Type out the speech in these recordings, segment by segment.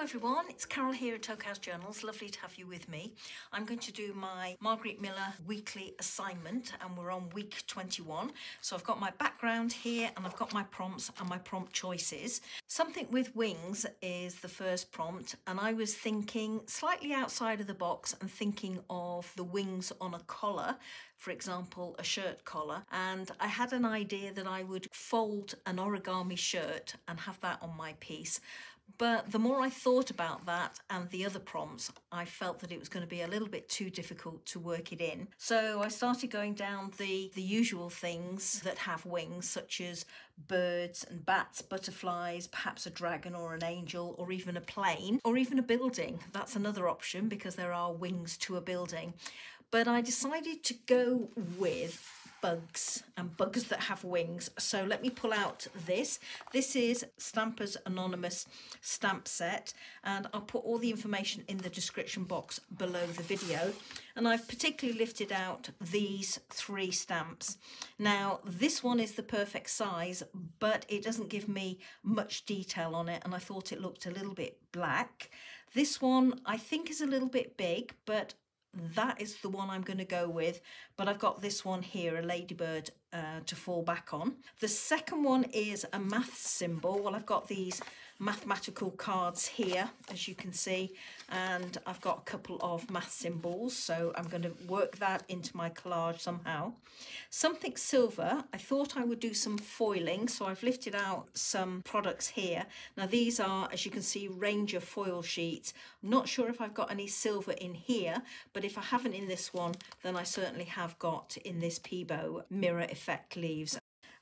everyone, it's Carol here at Collage Journals. Lovely to have you with me. I'm going to do my Margarete Miller weekly assignment and we're on week 21. So I've got my background here and I've got my prompts and my prompt choices. Something with wings is the first prompt, and I was thinking slightly outside of the box and thinking of the wings on a collar, for example, a shirt collar. And I had an idea that I would fold an origami shirt and have that on my piece. But the more I thought about that and the other prompts, I felt that it was going to be a little bit too difficult to work it in. So I started going down the usual things that have wings, such as birds and bats, butterflies, perhaps a dragon or an angel, or even a plane, or even a building. That's another option because there are wings to a building. But I decided to go with bugs and bugs that have wings. So let me pull out this. This is Stampers Anonymous stamp set, and I'll put all the information in the description box below the video. And I've particularly lifted out these 3 stamps. Now this one is the perfect size, but it doesn't give me much detail on it, and I thought it looked a little bit black. This one I think is a little bit big, but that is the one I'm going to go with. But I've got this one here, a ladybird, to fall back on. The second one is a math symbol. Well, I've got these mathematical cards here, as you can see, and I've got a couple of math symbols, so I'm going to work that into my collage somehow. Something silver, I thought I would do some foiling, so I've lifted out some products here. Now these are, as you can see, Ranger foil sheets. I'm not sure if I've got any silver in here, but if I haven't in this one, then I certainly have got in this Peebo mirror effect leaves.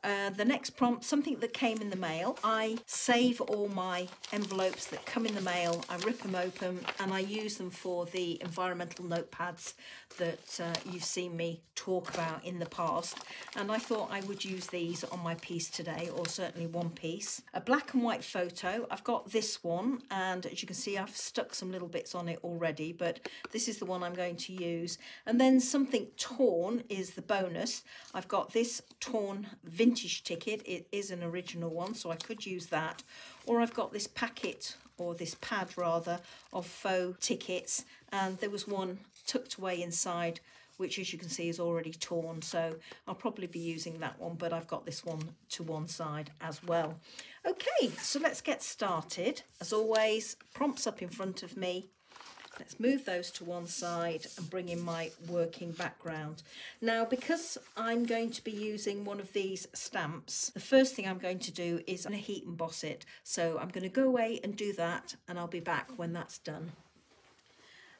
The next prompt, something that came in the mail. I save all my envelopes that come in the mail, I rip them open and I use them for the environmental notepads that you've seen me talk about in the past, and I thought I would use these on my piece today, or certainly one piece. A black and white photo, I've got this one, and as you can see I've stuck some little bits on it already, but this is the one I'm going to use. And then something torn is the bonus. I've got this torn vintage ticket. It is an original one, so I could use that. Or I've got this packet, or this pad rather, of faux tickets, and there was one tucked away inside, which as you can see is already torn, so I'll probably be using that one, but I've got this one to one side as well. Okay, so let's get started. As always, prompts up in front of me. Let's move those to one side and bring in my working background. Now, because I'm going to be using one of these stamps, the first thing I'm going to do is I'm going to heat emboss it. So I'm going to go away and do that, and I'll be back when that's done.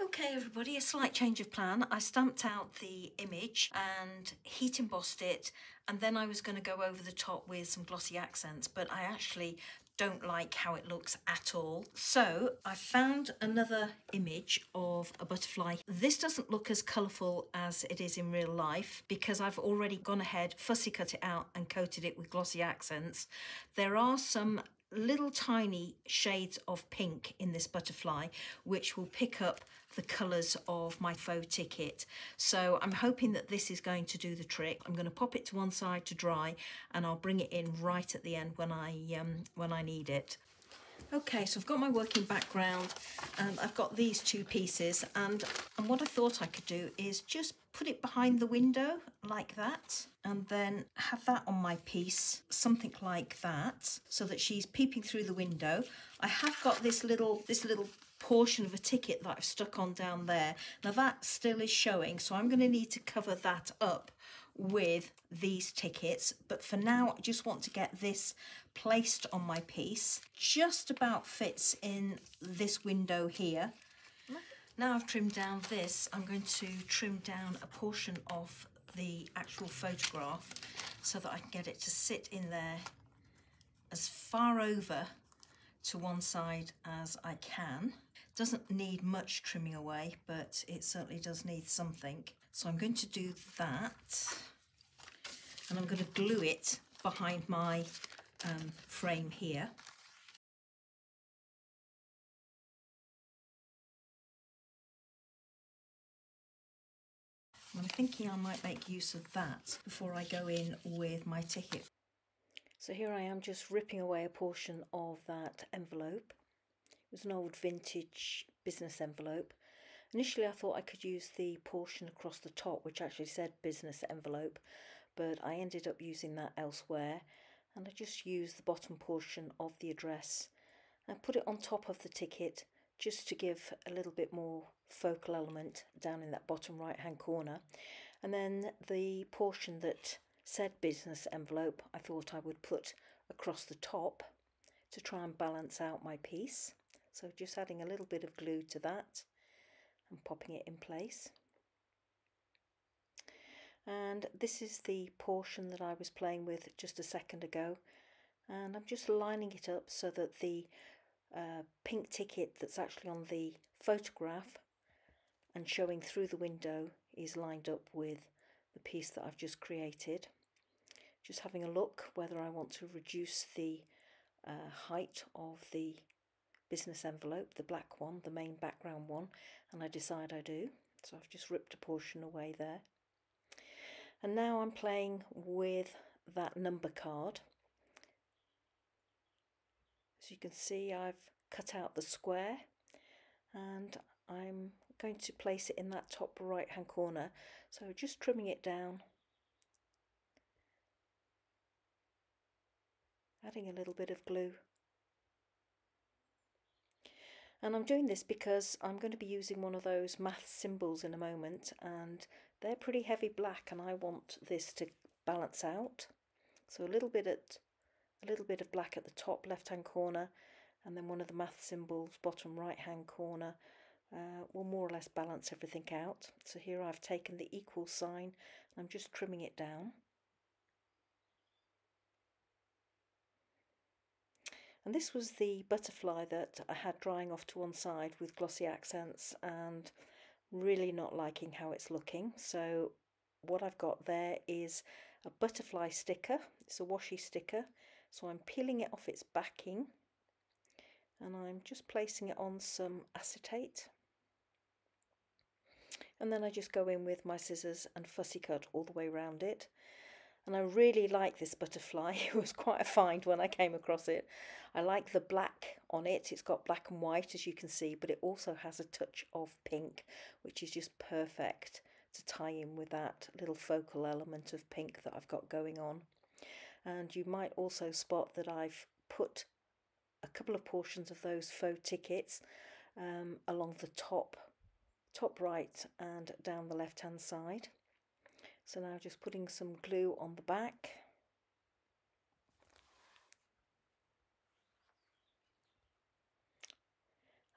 Okay everybody, a slight change of plan. I stamped out the image and heat embossed it, and then I was going to go over the top with some glossy accents, but I actually don't like how it looks at all. So I found another image of a butterfly. This doesn't look as colourful as it is in real life because I've already gone ahead, fussy cut it out and coated it with glossy accents. There are some little tiny shades of pink in this butterfly which will pick up the colours of my faux ticket, so I'm hoping that this is going to do the trick. I'm going to pop it to one side to dry and I'll bring it in right at the end when I need it. Okay, so I've got my working background and I've got these 2 pieces, and what I thought I could do is just put it behind the window like that, and then have that on my piece, something like that, so that she's peeping through the window. I have got this little portion of a ticket that I've stuck on down there. Now that still is showing, so I'm going to need to cover that up with these tickets, but for now I just want to get this placed on my piece. Just about fits in this window here. Now I've trimmed down this, I'm going to trim down a portion of the actual photograph so that I can get it to sit in there as far over to one side as I can. Doesn't need much trimming away, but it certainly does need something. So I'm going to do that, and I'm going to glue it behind my frame here. I'm thinking I might make use of that before I go in with my ticket. So here I am just ripping away a portion of that envelope was an old vintage business envelope. Initially I thought I could use the portion across the top which actually said business envelope, but I ended up using that elsewhere, and I just used the bottom portion of the address and put it on top of the ticket just to give a little bit more focal element down in that bottom right hand corner. And then the portion that said business envelope I thought I would put across the top to try and balance out my piece. So just adding a little bit of glue to that and popping it in place. And this is the portion that I was playing with just a second ago, and I'm just lining it up so that the pink ticket that's actually on the photograph and showing through the window is lined up with the piece that I've just created. Just having a look whether I want to reduce the height of the business envelope, the black one, the main background one, and I decide I do. So I've just ripped a portion away there. And now I'm playing with that number card. As you can see, I've cut out the square and I'm going to place it in that top right hand corner. So just trimming it down, adding a little bit of glue. And I'm doing this because I'm going to be using one of those math symbols in a moment, and they're pretty heavy black and I want this to balance out. So a little bit of black at the top left hand corner, and then one of the math symbols bottom right hand corner will more or less balance everything out. So here I've taken the equal sign and I'm just trimming it down. And this was the butterfly that I had drying off to one side with glossy accents and really not liking how it's looking. So what I've got there is a butterfly sticker. It's a washi sticker. So I'm peeling it off its backing and I'm just placing it on some acetate. And then I just go in with my scissors and fussy cut all the way around it. And I really like this butterfly. It was quite a find when I came across it. I like the black on it. It's got black and white, as you can see, but it also has a touch of pink, which is just perfect to tie in with that little focal element of pink that I've got going on. And you might also spot that I've put a couple of portions of those faux tickets along the top right and down the left hand side. So now just putting some glue on the back.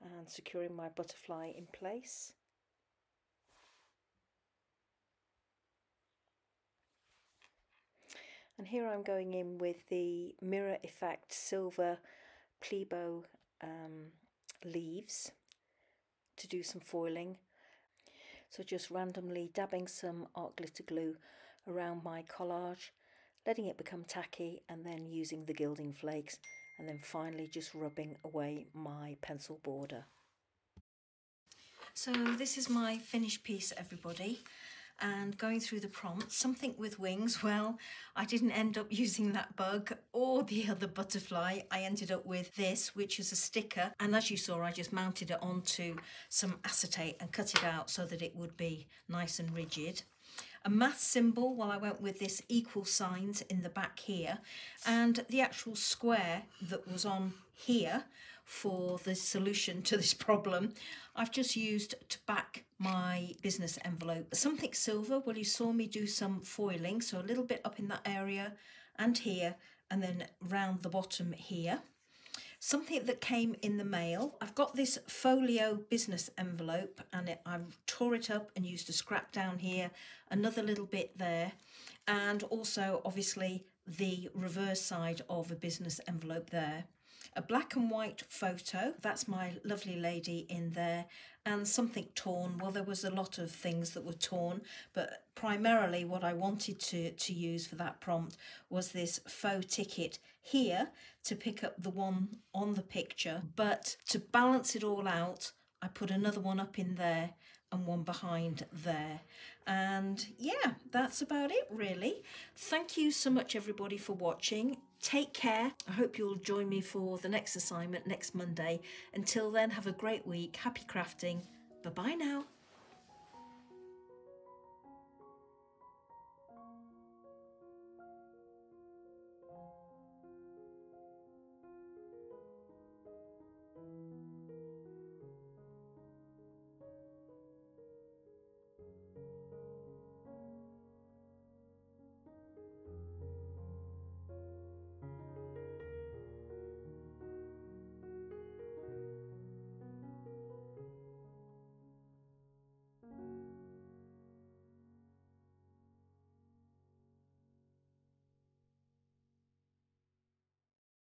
And securing my butterfly in place. And here I'm going in with the Mirror Effect Silver Plebo leaves to do some foiling. So just randomly dabbing some art glitter glue around my collage, letting it become tacky, and then using the gilding flakes, and then finally just rubbing away my pencil border. So this is my finished piece, everybody. And going through the prompts, something with wings, well, I didn't end up using that bug or the other butterfly. I ended up with this, which is a sticker, and as you saw, I just mounted it onto some acetate and cut it out so that it would be nice and rigid. A math symbol, well, I went with this equal signs in the back here, and the actual square that was on here for the solution to this problem, I've just used to back my business envelope. Something silver, well, you saw me do some foiling, so a little bit up in that area and here, and then round the bottom here. Something that came in the mail. I've got this folio business envelope, and I've tore it up and used a scrap down here, another little bit there, and also obviously the reverse side of a business envelope there. A black and white photo, that's my lovely lady in there, and something torn. Well, there was a lot of things that were torn, but primarily what I wanted to use for that prompt was this faux ticket here to pick up the one on the picture, but to balance it all out, I put another one up in there and one behind there. And yeah, that's about it really. Thank you so much everybody for watching. Take care. I hope you'll join me for the next assignment next Monday. Until then, have a great week. Happy crafting. Bye bye now.